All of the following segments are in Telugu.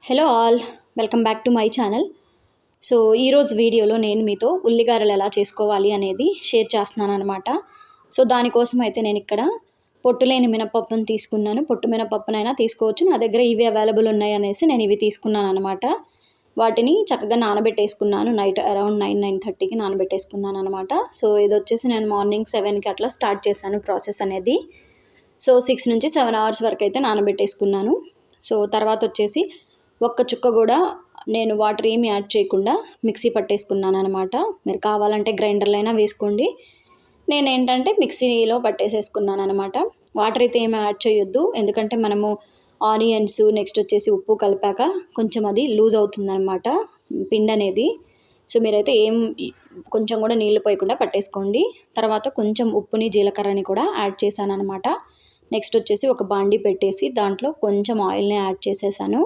Hello all, welcome back to my channel. So ఈరోజు వీడియోలో నేను మీతో ఉల్లిగారెలు ఎలా చేసుకోవాలి అనేది షేర్ చేస్తున్నాను అనమాట. సో దానికోసం అయితే నేను ఇక్కడ పొట్టులేని మినపప్పును తీసుకున్నాను. పొట్టు మినపప్పునైనా తీసుకోవచ్చు, నా దగ్గర ఇవి అవైలబుల్ ఉన్నాయి అనేసి నేను ఇవి తీసుకున్నాను అనమాట. వాటిని చక్కగా నానబెట్టేసుకున్నాను. నైట్ అరౌండ్ 9-9:30కి నానబెట్టేసుకున్నాను అనమాట. సో ఇది వచ్చేసి నేను మార్నింగ్ 7కి అట్లా స్టార్ట్ చేశాను ప్రాసెస్ అనేది. సో 6 నుంచి 7 అవర్స్ వరకు అయితే నానబెట్టేసుకున్నాను. సో తర్వాత వచ్చేసి ఒక్క చుక్క కూడా నేను వాటర్ ఏమి యాడ్ చేయకుండా మిక్సీ పట్టేసుకున్నాను అనమాట. మీరు కావాలంటే గ్రైండర్లో అయినా వేసుకోండి. నేను ఏంటంటే మిక్సీలో పట్టేసేసుకున్నాను అనమాట. వాటర్ అయితే ఏమి యాడ్ చేయొద్దు, ఎందుకంటే మనము ఆనియన్స్ నెక్స్ట్ వచ్చేసి ఉప్పు కలిపాక కొంచెం అది లూజ్ అవుతుందన్నమాట పిండి అనేది. సో మీరైతే కొంచెం కూడా నీళ్ళు పోయకుండా పట్టేసుకోండి. తర్వాత కొంచెం ఉప్పుని జీలకర్రని కూడా యాడ్ చేశాను అనమాట. నెక్స్ట్ వచ్చేసి ఒక బాండీ పెట్టేసి దాంట్లో కొంచెం ఆయిల్ని యాడ్ చేసేసాను.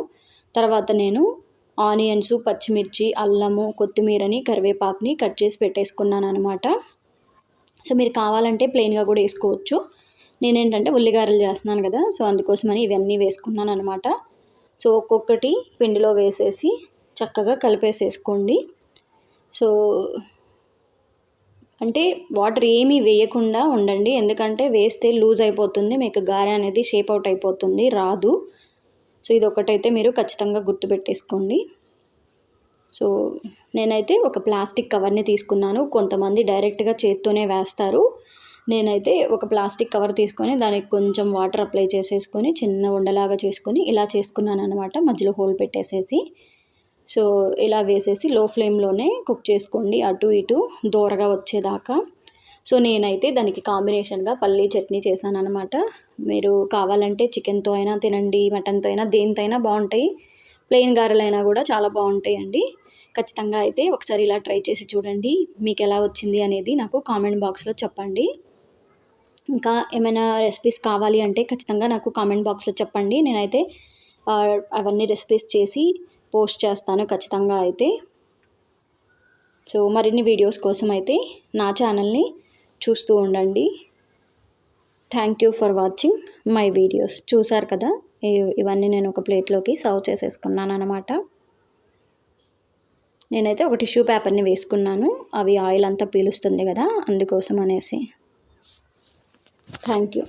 తర్వాత నేను ఆనియన్స్, పచ్చిమిర్చి, అల్లము, కొత్తిమీరని, కరివేపాకుని కట్ చేసి పెట్టేసుకున్నాను అనమాట. సో మీరు కావాలంటే ప్లెయిన్గా కూడా వేసుకోవచ్చు. నేనేంటంటే ఉల్లిగారెలు చేస్తున్నాను కదా, సో అందుకోసమని ఇవన్నీ వేసుకున్నాను అనమాట. సో ఒక్కొక్కటి పిండిలో వేసేసి చక్కగా కలిపేసేసుకోండి. సో అంటే వాటర్ ఏమీ వేయకుండా ఉండండి, ఎందుకంటే వేస్తే లూజ్ అయిపోతుంది, మీకు గారె అనేది షేప్ అవుట్ అయిపోతుంది, రాదు. సో ఇది ఒకటైతే మీరు ఖచ్చితంగా గుర్తుపెట్టేసుకోండి. సో నేనైతే ఒక ప్లాస్టిక్ కవర్ని తీసుకున్నాను. కొంతమంది డైరెక్ట్గా చేత్తోనే వేస్తారు. నేనైతే ఒక ప్లాస్టిక్ కవర్ తీసుకొని దానికి కొంచెం వాటర్ అప్లై చేసేసుకొని చిన్న ఉండలాగా చేసుకొని ఇలా చేసుకున్నాను అనమాట, మధ్యలో హోల్ పెట్టేసేసి. సో ఇలా వేసేసి లో ఫ్లేమ్లోనే కుక్ చేసుకోండి, అటు ఇటు దోరగా వచ్చేదాకా. సో నేనైతే దానికి కాంబినేషన్గా పల్లీ చట్నీ చేశాను అనమాట. మీరు కావాలంటే చికెన్తో అయినా తినండి, మటన్తో అయినా దేనితో అయినా బాగుంటాయి. ప్లెయిన్ గారెలైనా కూడా చాలా బాగుంటాయండి. ఖచ్చితంగా అయితే ఒకసారి ఇలా ట్రై చేసి చూడండి. మీకు ఎలా వచ్చింది అనేది నాకు కామెంట్ బాక్స్లో చెప్పండి. ఇంకా ఏమైనా రెసిపీస్ కావాలి అంటే ఖచ్చితంగా నాకు కామెంట్ బాక్స్లో చెప్పండి. నేనైతే అవన్నీ రెసిపీస్ చేసి పోస్ట్ చేస్తాను ఖచ్చితంగా అయితే. సో మరిన్ని వీడియోస్ కోసం అయితే నా ఛానల్ని చూస్తూ ఉండండి. Thank you for watching my videos. చూసారు కదా, ఇవన్నీ నేను ఒక ప్లేట్లోకి సర్వ్ చేసేసుకున్నాను అనమాట. నేనైతే ఒక టిష్యూ పేపర్ని వేసుకున్నాను, అవి ఆయిల్ అంతా పీలుస్తుంది కదా, అందుకోసం అనేసి. Thank you.